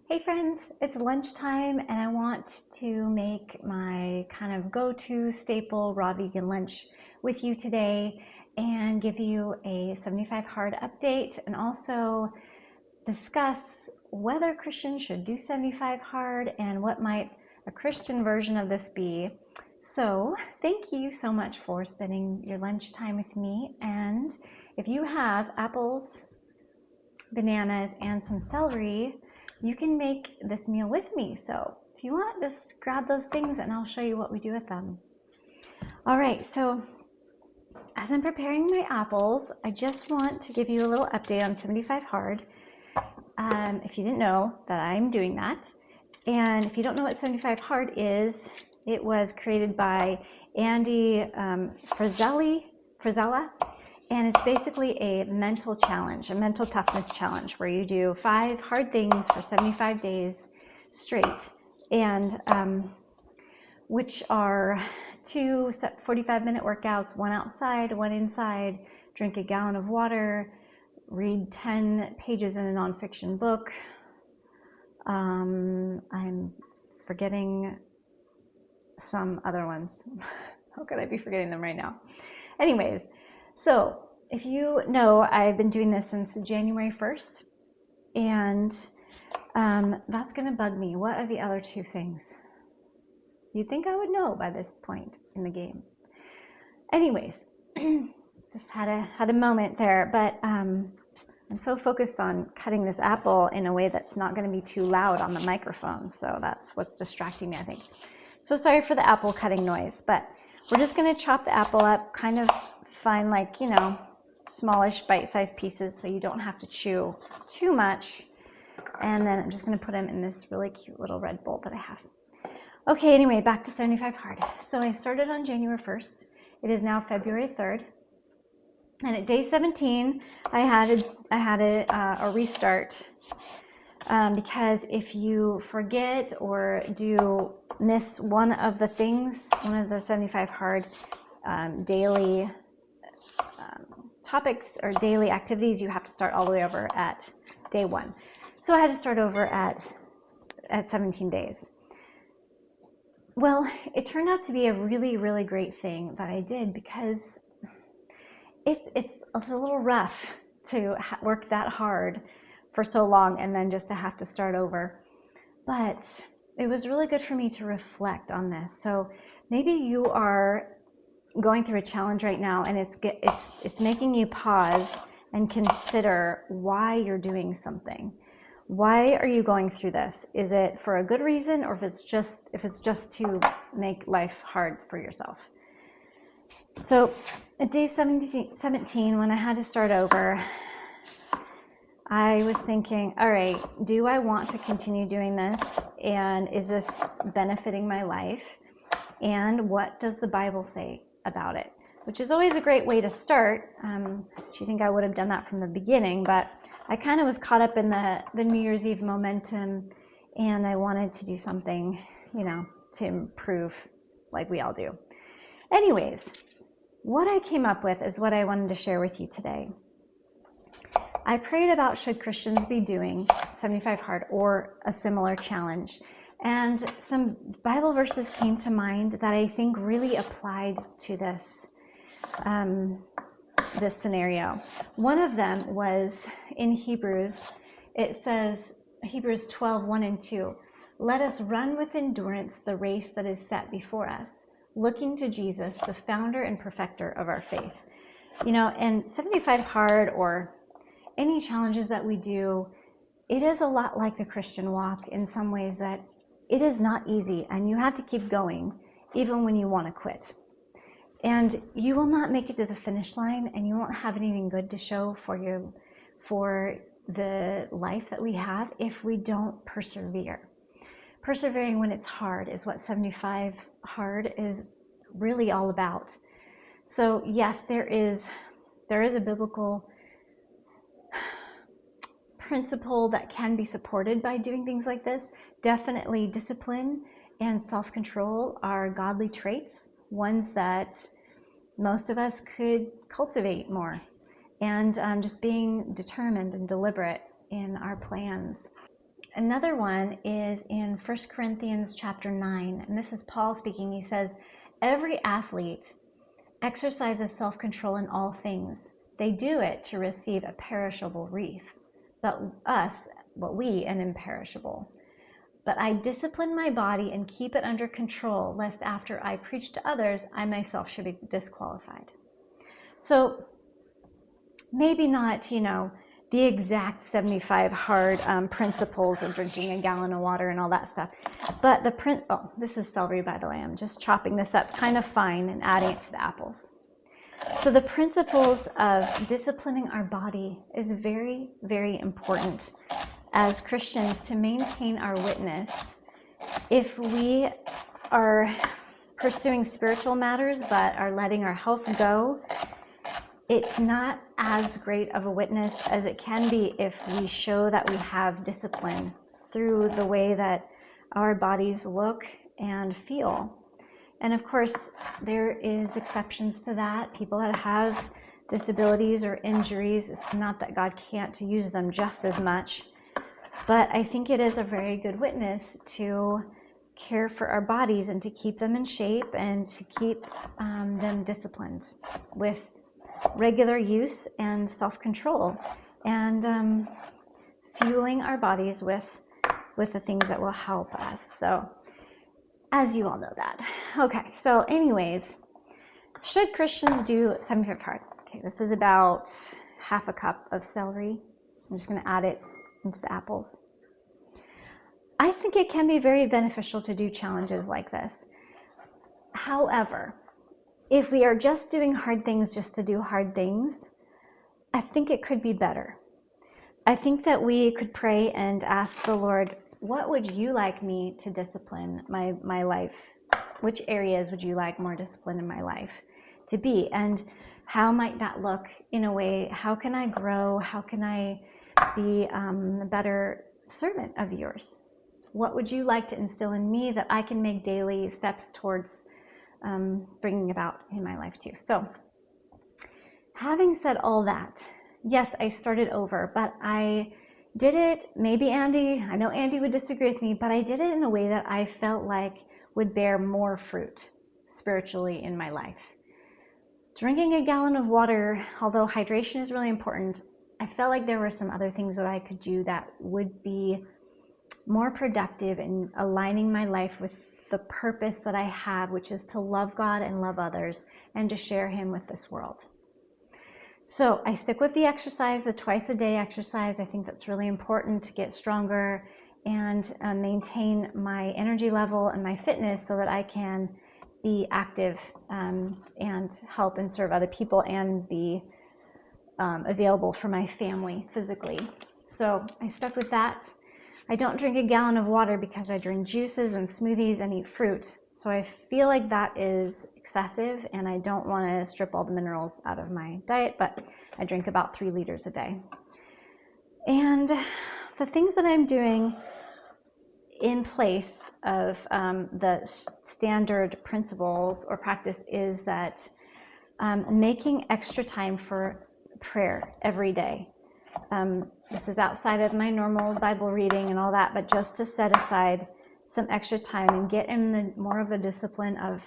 Hey friends, it's lunchtime and I want to make my kind of go-to staple raw vegan lunch with you today and give you a 75 hard update and also discuss whether Christians should do 75 hard and what might a Christian version of this be. So thank you so much for spending your lunchtime with me, and if you have apples, bananas, and some celery, you can make this meal with me. So if you want, just grab those things and I'll show you what we do with them. All right, so as I'm preparing my apples, I just want to give you a little update on 75 hard. If you didn't know that I'm doing that. And if you don't know what 75 hard is, it was created by Andy Frisella. And it's basically a mental challenge, a mental toughness challenge, where you do 5 hard things for 75 days straight, and which are 2 45-minute workouts, 1 outside, 1 inside, drink a gallon of water, read 10 pages in a nonfiction book. I'm forgetting some other ones. How could I be forgetting them right now? Anyways, so if you know, I've been doing this since January 1st, and that's going to bug me. What are the other 2 things? You'd think I would know by this point in the game. Anyways, just had a moment there, but I'm so focused on cutting this apple in a way that's not going to be too loud on the microphone, so that's what's distracting me, I think. So sorry for the apple cutting noise, but we're just going to chop the apple up kind of fine, like, you know, smallish bite-sized pieces so you don't have to chew too much. And then I'm just going to put them in this really cute little red bowl that I have. Okay, anyway, back to 75 hard. So I started on January 1st. It is now February 3rd. And at day 17, I had a restart because if you forget or miss one of the things, one of the 75 hard daily topics or daily activities, you have to start all the way over at day 1. So I had to start over at 17 days. Well, it turned out to be a really, really great thing that I did, because it's a little rough to work that hard for so long and then just to have to start over. But it was really good for me to reflect on this. So maybe you are going through a challenge right now, and it's making you pause and consider why you're doing something. Why are you going through this? Is it for a good reason, or if it's just to make life hard for yourself? So at day 17, when I had to start over, I was thinking, all right, do I want to continue doing this? And is this benefiting my life? And what does the Bible say about it? Which is always a great way to start. Do you think I would have done that from the beginning? But I kind of was caught up in the New Year's Eve momentum, and I wanted to do something, to improve, like we all do. Anyways, what I came up with is what I wanted to share with you today. I prayed about, should Christians be doing 75 hard or a similar challenge? And some Bible verses came to mind that I think really applied to this scenario. One of them was in Hebrews. It says, Hebrews 12:1 and 2, "Let us run with endurance the race that is set before us, looking to Jesus, the founder and perfecter of our faith." And 75 hard or any challenges that we do, it is a lot like the Christian walk in some ways, that it is not easy, and you have to keep going even when you want to quit. And you will not make it to the finish line, and you won't have anything good to show for the life that we have if we don't persevere. Persevering when it's hard is what 75 hard is really all about. So yes, there is a biblical principle that can be supported by doing things like this. Definitely discipline and self-control are godly traits, ones that most of us could cultivate more. And just being determined and deliberate in our plans. Another one is in 1 Corinthians chapter 9, and this is Paul speaking. He says, every athlete exercises self-control in all things. They do it to receive a perishable wreath, but we an imperishable. But I discipline my body and keep it under control, lest after I preach to others, I myself should be disqualified. So maybe not, the exact 75 hard principles of drinking a gallon of water and all that stuff. But this is celery, by the way. I'm just chopping this up kind of fine and adding it to the apples. So the principles of disciplining our body is very, very important as Christians to maintain our witness. If we are pursuing spiritual matters but are letting our health go, it's not as great of a witness as it can be if we show that we have discipline through the way that our bodies look and feel. And of course, there is exceptions to that. People that have disabilities or injuries, it's not that God can't use them just as much, but I think it is a very good witness to care for our bodies and to keep them in shape and to keep them disciplined with regular use and self-control, and fueling our bodies with the things that will help us. So, as you all know that. Okay, so anyways, should Christians do 75 hard? Okay, this is about half a cup of celery. I'm just going to add it into the apples. I think it can be very beneficial to do challenges like this. However, if we are just doing hard things just to do hard things, I think it could be better. I think that we could pray and ask the Lord, what would you like me to discipline my life? Which areas would you like more discipline in my life to be? And how might that look in a way? How can I grow? How can I be a better servant of yours? What would you like to instill in me that I can make daily steps towards bringing about in my life too? So, having said all that, yes, I started over, but I did it, maybe I know Andy would disagree with me, but I did it in a way that I felt like would bear more fruit spiritually in my life. Drinking a gallon of water, although hydration is really important, I felt like there were some other things that I could do that would be more productive in aligning my life with the purpose that I have, which is to love God and love others and to share Him with this world. So I stick with the exercise, the twice a day exercise. I think that's really important to get stronger and maintain my energy level and my fitness so that I can be active and help and serve other people and be available for my family physically. So I stuck with that. I don't drink a gallon of water because I drink juices and smoothies and eat fruit. So I feel like that is excessive and I don't want to strip all the minerals out of my diet, but I drink about 3 liters a day. And the things that I'm doing in place of the standard principles or practice is that making extra time for prayer every day. This is outside of my normal Bible reading and all that, but just to set aside some extra time and get in more of a discipline of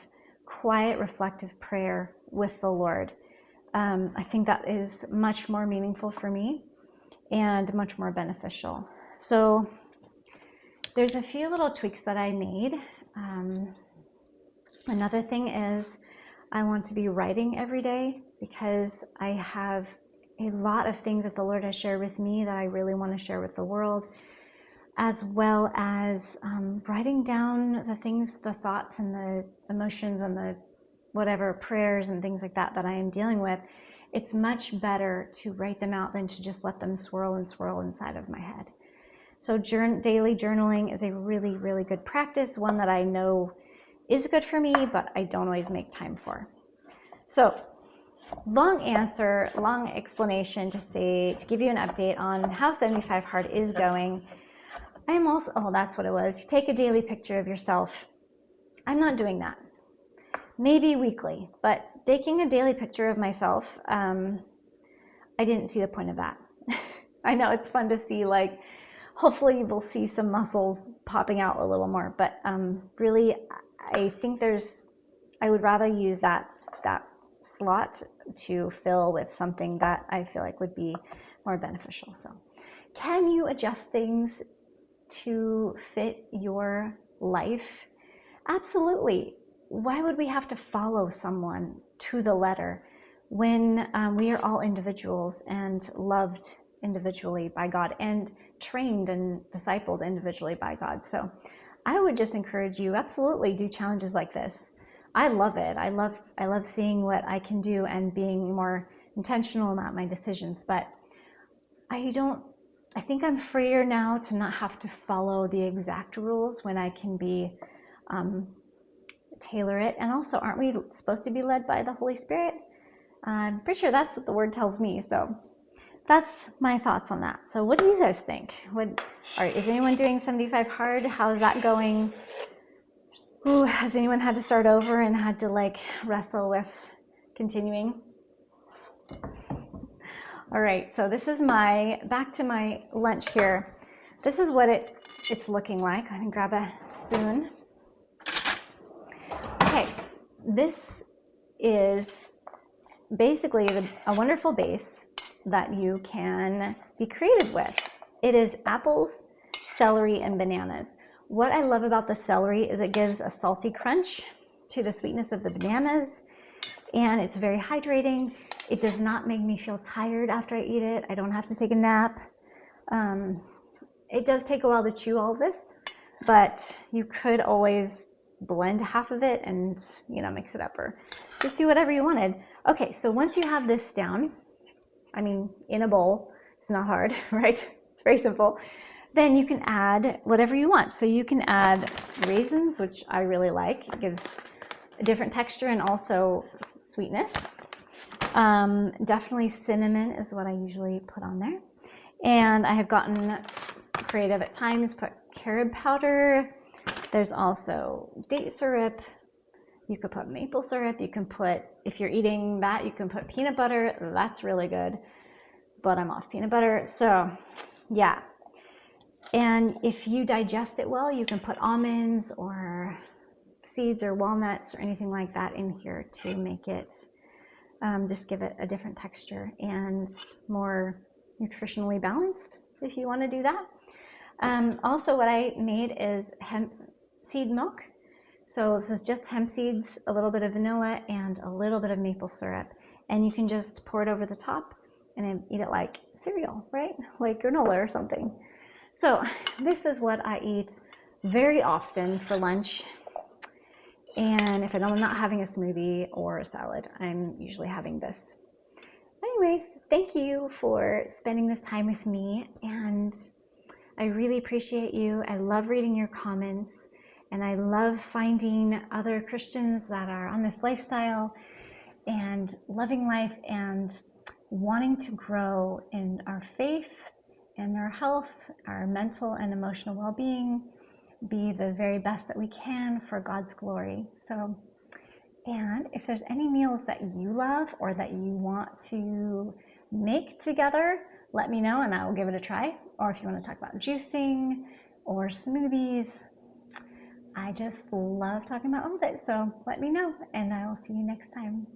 quiet, reflective prayer with the Lord. I think that is much more meaningful for me and much more beneficial. So there's a few little tweaks that I made. Another thing is I want to be writing every day because I have a lot of things that the Lord has shared with me that I really want to share with the world, as well as writing down the things, the thoughts and the emotions and the whatever prayers and things like that I am dealing with. It's much better to write them out than to just let them swirl and swirl inside of my head. So daily journaling is a really, really good practice, one that I know is good for me, but I don't always make time for. So long answer, long explanation to give you an update on how 75 Hard is going. I'm also, that's what it was. You take a daily picture of yourself. I'm not doing that. Maybe weekly, but taking a daily picture of myself, I didn't see the point of that. I know it's fun to see like, hopefully we'll see some muscles popping out a little more. But really, I think I would rather use that slot to fill with something that I feel like would be more beneficial. So can you adjust things to fit your life? Absolutely. Why would we have to follow someone to the letter when we are all individuals and loved individually by God and trained and discipled individually by God? So I would just encourage you, absolutely do challenges like this. I love it. I love seeing what I can do and being more intentional about my decisions. But I think I'm freer now to not have to follow the exact rules when I can be tailor it. And also, aren't we supposed to be led by the Holy Spirit? I'm pretty sure that's what the word tells me. So that's my thoughts on that. So what do you guys think? Is anyone doing 75 hard? How's that going? Ooh, has anyone had to start over and had to like wrestle with continuing? All right, so this is back to my lunch here. This is what it's looking like. I'm gonna grab a spoon. Okay, this is basically a wonderful base that you can be creative with. It is apples, celery, and bananas. What I love about the celery is it gives a salty crunch to the sweetness of the bananas, and it's very hydrating. It does not make me feel tired after I eat it. I don't have to take a nap. It does take a while to chew all of this, but you could always blend half of it and mix it up, or just do whatever you wanted. Okay, so once you have this down, in a bowl, it's not hard, right? It's very simple. Then you can add whatever you want. So you can add raisins, which I really like. It gives a different texture and also sweetness. Definitely cinnamon is what I usually put on there. And I have gotten creative at times, put carob powder. There's also date syrup. You could put maple syrup. You can put, if you're eating that, you can put peanut butter. That's really good. But I'm off peanut butter. So yeah. And if you digest it well, you can put almonds or seeds or walnuts or anything like that in here to make it, just give it a different texture and more nutritionally balanced if you want to do that. Also, what I made is hemp seed milk. So this is just hemp seeds, a little bit of vanilla, and a little bit of maple syrup. And you can just pour it over the top and then eat it like cereal, right? Like granola or something. So this is what I eat very often for lunch. And if I'm not having a smoothie or a salad, I'm usually having this. Anyways, thank you for spending this time with me, and I really appreciate you. I love reading your comments, and I love finding other Christians that are on this lifestyle and loving life and wanting to grow in our faith and our health, our mental and emotional well-being, be the very best that we can for God's glory. So, and if there's any meals that you love or that you want to make together, let me know and I will give it a try. Or if you want to talk about juicing or smoothies, I just love talking about all of it. So let me know, and I will see you next time.